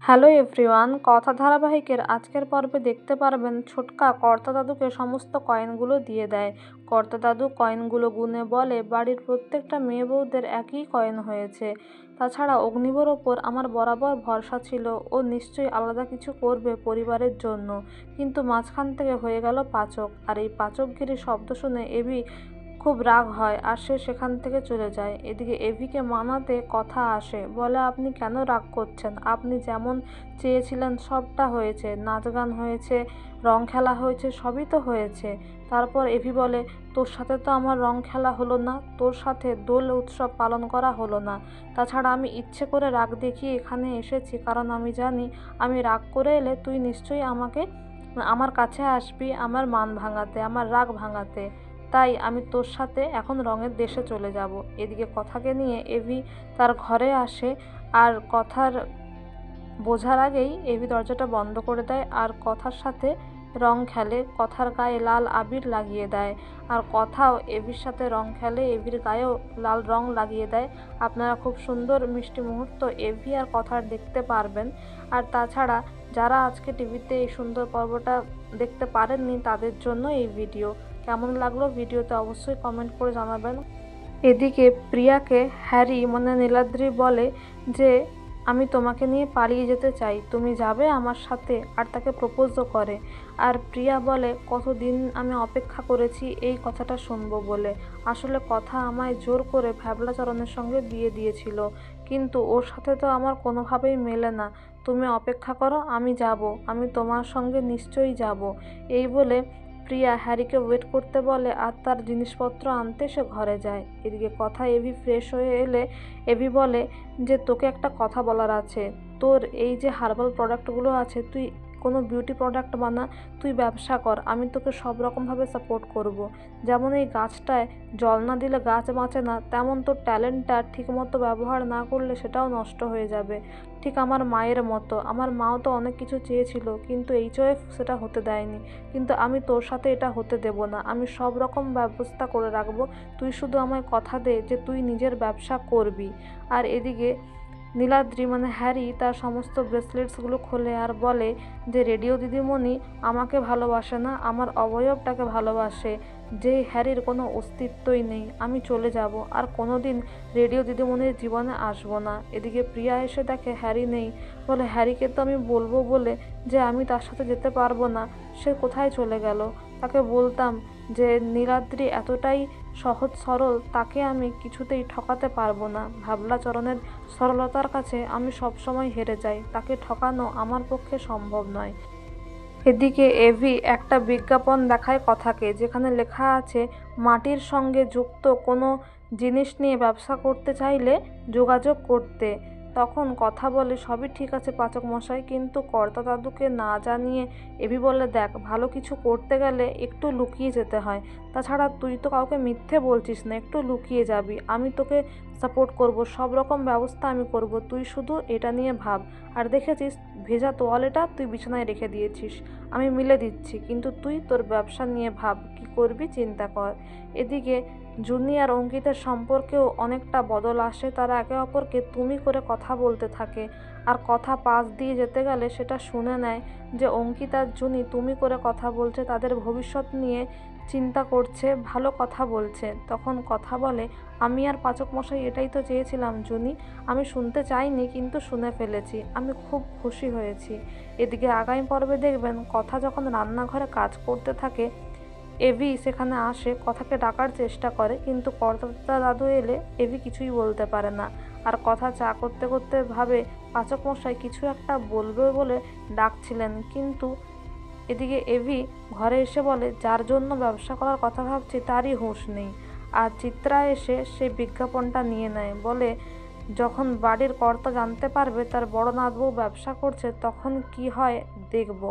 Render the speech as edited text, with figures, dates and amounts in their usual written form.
Hello everyone, কথা ধারাবাহিকের আজকের পর্বে দেখতে পারবেন ছোটকা কর্তা দাদুকে সমস্ত কয়েনগুলো দিয়ে দেয়। কর্তা দাদু কয়েনগুলো গুনে বলে, বাড়ির প্রত্যেকটা মেয়ে বউদের একই কয়েন হয়েছে। তাছাড়া অগ্নিবর ওপর আমার বরাবর ভরসা ছিল, ও নিশ্চয়ই আলাদা কিছু করবে পরিবারের জন্য। কিন্তু মাঝখান থেকে হয়ে গেল পাচক, আর এই পাচকগিরি শব্দ শুনে এভি খুব রাগ হয় আর সে সেখান থেকে চলে যায়। এদিকে এভিকে মানাতে কথা আসে, বলে আপনি কেন রাগ করছেন, আপনি যেমন চেয়েছিলেন সবটা হয়েছে, নাচ গান হয়েছে, রং খেলা হয়েছে, সবই তো হয়েছে। তারপর এভি বলে, তোর সাথে তো আমার রং খেলা হলো না, তোর সাথে দোল উৎসব পালন করা হলো না। তাছাড়া আমি ইচ্ছে করে রাগ দেখিয়ে এখানে এসেছি, কারণ আমি জানি আমি রাগ করে এলে তুই নিশ্চয়ই আমার কাছে আসবি আমার মান ভাঙাতে, আমার রাগ ভাঙাতে। তাই আমি তোর সাথে এখন রঙের দেশে চলে যাব। এদিকে কথাকে নিয়ে এভি তার ঘরে আসে, আর কথার বোঝার আগেই এভি দরজাটা বন্ধ করে দেয় আর কথার সাথে রং খেলে, কথার গায়ে লাল আবির লাগিয়ে দেয়। আর কথাও এভির সাথে রং খেলে, এভির গায়েও লাল রং লাগিয়ে দেয়। আপনারা খুব সুন্দর মিষ্টি মুহূর্ত এভি আর কথার দেখতে পারবেন। আর তাছাড়া যারা আজকে টিভিতে এই সুন্দর পর্বটা দেখতে পারেননি তাদের জন্য এই ভিডিও। কেমন লাগলো ভিডিওতে অবশ্যই কমেন্ট করে জানাবেন। এদিকে প্রিয়াকে হ্যারি নীলাদ্রি বলে যে আমি তোমাকে নিয়ে পালিয়ে যেতে চাই, তুমি যাবে আমার সাথে, আর তাকে প্রপোজও করে। আর প্রিয়া বলে কতদিন আমি অপেক্ষা করেছি এই কথাটা শুনবো বলে। আসলে কথা আমায় জোর করে ভ্যাবলাচরণের সঙ্গে বিয়ে দিয়েছিল, কিন্তু ওর সাথে তো আমার কোনোভাবেই মেলে না। তুমি অপেক্ষা করো, আমি যাব, আমি তোমার সঙ্গে নিশ্চয়ই যাব। এই বলে প্রিয়া হ্যারিকে ওয়েট করতে বলে আর তার জিনিসপত্র আনতে সে ঘরে যায়। এদিকে কথা এভি ফ্রেশ হয়ে এলে এভি বলে যে তোকে একটা কথা বলার আছে, তোর এই যে হার্বাল প্রোডাক্টগুলো আছে, তুই কোনো বিউটি প্রোডাক্ট বানা, তুই ব্যবসা কর, আমি তোকে সব রকমভাবে সাপোর্ট করব। যেমন এই গাছটায় জল না দিলে গাছ বাঁচে না, তেমন তোর ট্যালেন্টটা ঠিকমতো ব্যবহার না করলে সেটাও নষ্ট হয়ে যাবে। ঠিক আমার মায়ের মতো, আমার মাও তো অনেক কিছু চেয়েছিল, কিন্তু এইচওএফ সেটা হতে দেয়নি। কিন্তু আমি তোর সাথে এটা হতে দেব না, আমি সব রকম ব্যবস্থা করে রাখবো, তুই শুধু আমায় কথা দে যে তুই নিজের ব্যবসা করবি। আর এদিকে নীলাদ্রি হ্যারি তার সমস্ত ব্রেসলেটসগুলো খোলে আর বলে যে রেডিও দিদিমণি আমাকে ভালোবাসে না, আমার অবয়বটাকে ভালোবাসে, যে হ্যারির কোনো অস্তিত্বই নেই। আমি চলে যাব, আর কোনো দিন রেডিও দিদিমণির জীবনে আসবো না। এদিকে প্রিয়া এসে দেখে হ্যারি নেই, বলে হ্যারিকে তো আমি বলবো বলে যে আমি তার সাথে যেতে পারবো না, সে কোথায় চলে গেল। তাকে বলতাম যে নীলাদ্রি এতটাই সহজ সরল, তাকে আমি কিছুতেই ঠকাতে পারবো না। ভাবলাচরণের সরলতার কাছে আমি সবসময় হেরে যাই, তাকে ঠকানো আমার পক্ষে সম্ভব নয়। এদিকে এভি একটা বিজ্ঞাপন দেখায় কথাকে, যেখানে লেখা আছে মাটির সঙ্গে যুক্ত কোনো জিনিস নিয়ে ব্যবসা করতে চাইলে যোগাযোগ করতে। তখন কথা বলে সবই ঠিক আছে পাচক মশাই, কিন্তু কর্তা দাদুকে না জানিয়ে এভি বলে দেখ, ভালো কিছু করতে গেলে একটু লুকিয়ে যেতে হয়। তাছাড়া তুই তো কাউকে মিথ্যে বলছিস না, একটু লুকিয়ে যাবি, আমি তোকে সাপোর্ট করব, সব রকম ব্যবস্থা আমি করব, তুই শুধু এটা নিয়ে ভাব। আর দেখেছিস ভেজা তোয়ালেটা তুই বিছানায় রেখে দিয়েছিস, আমি মিলে দিচ্ছি, কিন্তু তুই তোর ব্যবসা নিয়ে ভাব, কি করবি চিন্তা কর। এদিকে জুনি আর অঙ্কিতের সম্পর্কেও অনেকটা বদল আসে, তারা একে অপরকে তুমি করে কথা বলতে থাকে। আর কথা পাশ দিয়ে যেতে গেলে সেটা শুনে নেয় যে অঙ্কিত আর জুনি তুমি করে কথা বলছে, তাদের ভবিষ্যৎ নিয়ে চিন্তা করছে, ভালো কথা বলছে। তখন কথা বলে আমি আর পাচক মশাই এটাই তো চেয়েছিলাম জুনি, আমি শুনতে চাইনি কিন্তু শুনে ফেলেছি, আমি খুব খুশি হয়েছি। এদিকে আগামী পর্বে দেখবেন কথা যখন রান্নাঘরে কাজ করতে থাকে, এভি সেখানে আসে, কথাকে ডাকার চেষ্টা করে, কিন্তু কর্তা দাদু এলে এভি কিছুই বলতে পারে না। আর কথা চা করতে করতে ভাবে পাচক মশাই কিছু একটা বলবে বলে ডাকছিলেন, কিন্তু এদিকে এভি ঘরে এসে বলে যার জন্য ব্যবসা করার কথা ভাবছি তারই হুঁশ নেই। আর চিত্রা এসে সেই বিজ্ঞাপনটা নিয়ে নেয়, বলে যখন বাড়ির কর্তা জানতে পারবে তার বড় নাতবউ ব্যবসা করছে তখন কি হয় দেখব।